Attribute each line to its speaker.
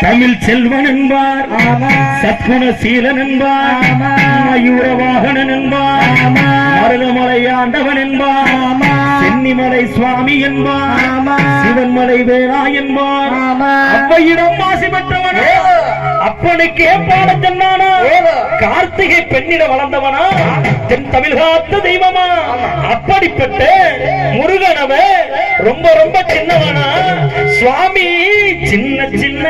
Speaker 1: தமிழ் செல்வன் என்பார், சத்குணசீலன் என்பார், மயூரவாகனன் என்பார், மருதமலை ஆண்டவன் என்பார், சென்னிமலை சுவாமி என்பார், சிவன்மலை வேளா என்பார். அவ்வையிடம் மாசி பெற்றவனா, அப்பனுக்கே பாட சொன்னானா, கார்த்திகை பெண்ணிட வளர்ந்தவனா, தென் தமிழ் காத்த தெய்வமா. அப்படிப்பட்ட முருகனவ ரொம்ப ரொம்ப சின்னவனா சுவாமி, சின்ன சின்ன